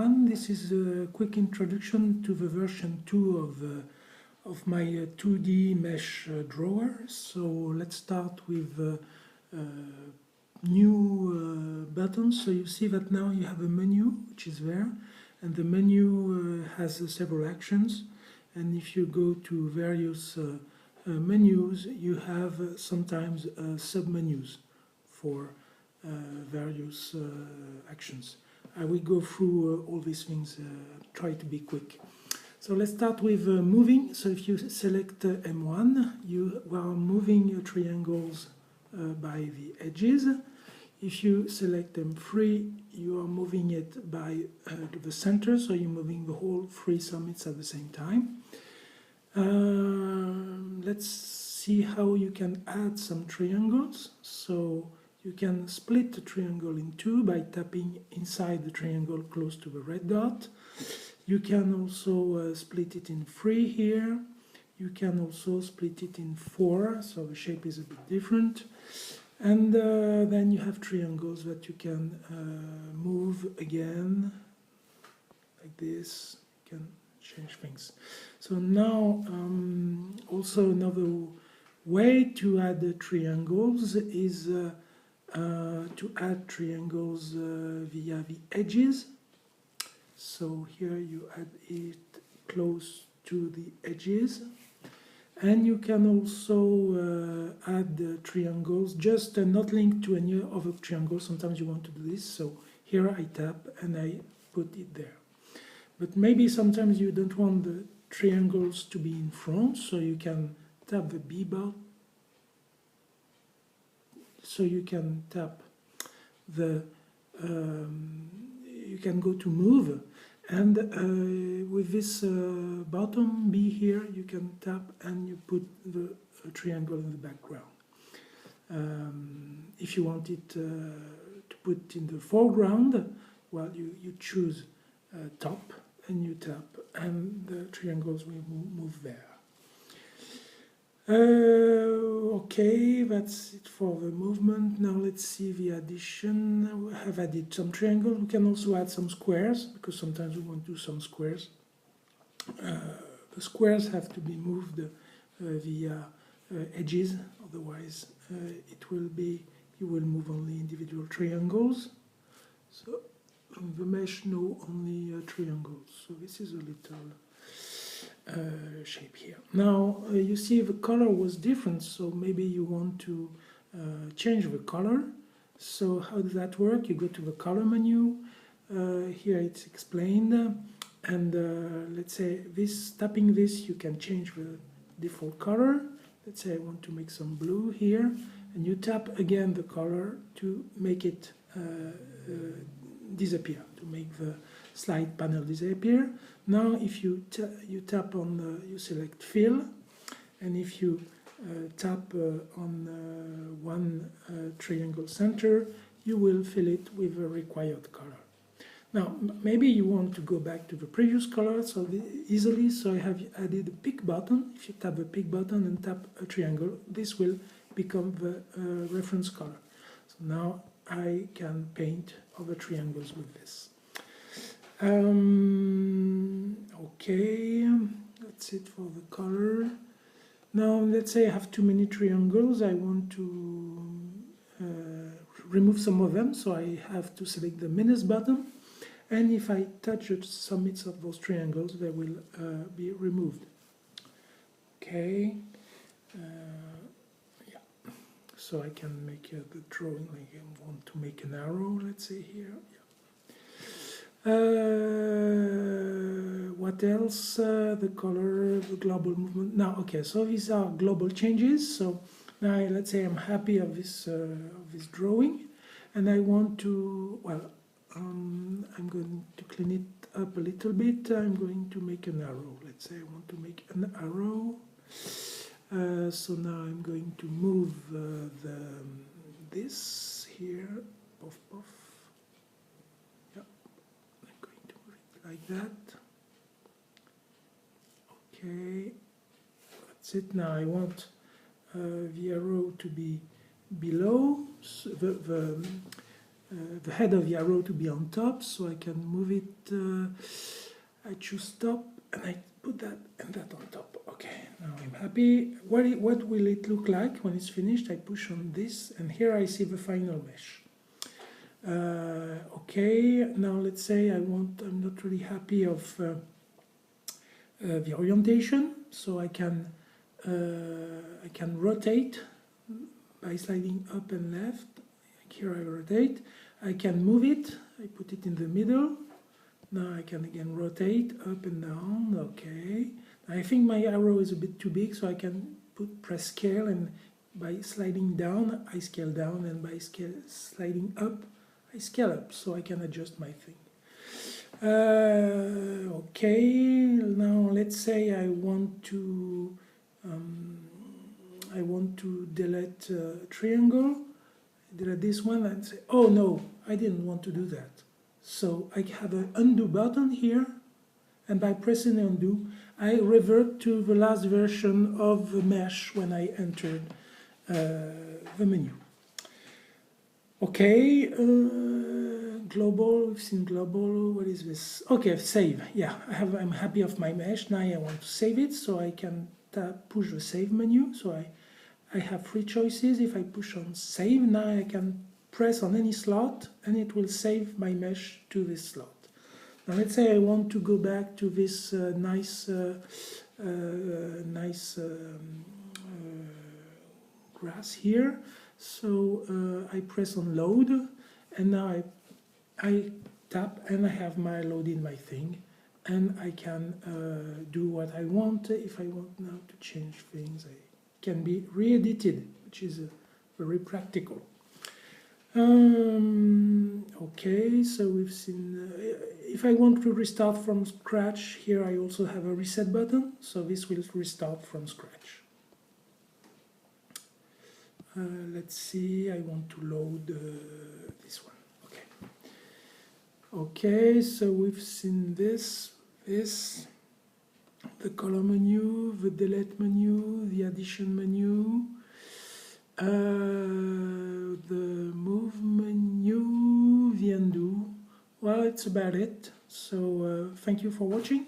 everyone. This is a quick introduction to the version 2 of my 2D mesh drawer. So let's start with new buttons. So you see that now you have a menu which is there, and the menu has several actions. And if you go to various menus, you have sometimes sub-menus for various actions. I will go through all these things, try to be quick. So let's start with moving. So if you select M1, you are moving triangles by the edges. If you select M3, you are moving it by to the center, so you're moving the whole 3 summits at the same time. Let's see how you can add some triangles. So you can split the triangle in 2 by tapping inside the triangle close to the red dot. You can also split it in 3 here. You can also split it in 4, so the shape is a bit different. And then you have triangles that you can move again, like this. You can change things. So now, also another way to add the triangles is to add triangles via the edges. So here you add it close to the edges. And you can also add triangles, just not linked to any other triangle. Sometimes you want to do this. So here I tap and I put it there. But maybe sometimes you don't want the triangles to be in front, so you can tap the B button. So you can tap the, you can go to move, and with this bottom B here, you can tap and you put the triangle in the background. If you want it to put in the foreground, well, you choose top and you tap, and the triangles will move there. Okay, that's it for the movement. Now let's see the addition. We have added some triangles. We can also add some squares, because sometimes we want to do some squares. The squares have to be moved via edges, otherwise it will be, you will move only individual triangles. So the mesh know only triangles, so this is a little shape here. Now you see the color was different, so maybe you want to change the color. So how does that work? You go to the color menu. Here it's explained, and let's say this, tapping this, you can change the default color. Let's say I want to make some blue here, and you tap again the color to make it disappear, to make the slide panel disappear. Now if you tap on, you select fill, and if you tap on one triangle center, you will fill it with a required color. Now maybe you want to go back to the previous color so easily, so I have added a pick button. If you tap the pick button and tap a triangle, this will become the reference color. So now I can paint other triangles with this. Okay, that's it for the color. Now let's say I have too many triangles. I want to remove some of them, so I have to select the minus button, and if I touch the summits of those triangles, they will be removed. Okay, yeah, so I can make the drawing, like I want to make an arrow, let's say here. What else? The color, the global movement. Now, okay, so these are global changes. So now let's say I'm happy of this drawing, and I want to, well, I'm going to clean it up a little bit. I'm going to make an arrow. Let's say I want to make an arrow. So now I'm going to move this here. Puff, puff. Like that. Okay, that's it. Now I want the arrow to be below. So the head of the arrow to be on top, so I can move it. I choose top and I put that and that on top. Okay, now I'm happy. What will it look like when it's finished? I push on this and here I see the final mesh. Okay, now let's say I'm not really happy of the orientation, so I can rotate by sliding up and left. Here I rotate. I can move it. I put it in the middle. Now I can again rotate up and down. Okay. I think my arrow is a bit too big, so I can press scale, and by sliding down, I scale down, and by sliding up, I scale up, so I can adjust my thing. Okay, now let's say I want to delete a triangle. Delete this one and say, oh no, I didn't want to do that. So I have an undo button here, and by pressing undo, I revert to the last version of the mesh when I entered the menu. Okay, global, we've seen global, what is this? Okay, save, yeah, I'm happy of my mesh, now I want to save it, so I can push the save menu, so I have three choices. If I push on save, now I can press on any slot and it will save my mesh to this slot. Now let's say I want to go back to this nice grass here. So I press on load, and now I tap and I have my loaded my thing, and I can do what I want. If I want now to change things, I can be re-edited, which is very practical. Okay, so we've seen, if I want to restart from scratch, here I also have a reset button, so this will restart from scratch. Let's see, I want to load this one. Okay. Okay, so we've seen this, the color menu, the delete menu, the addition menu, the move menu, the undo. Well, it's about it. So thank you for watching.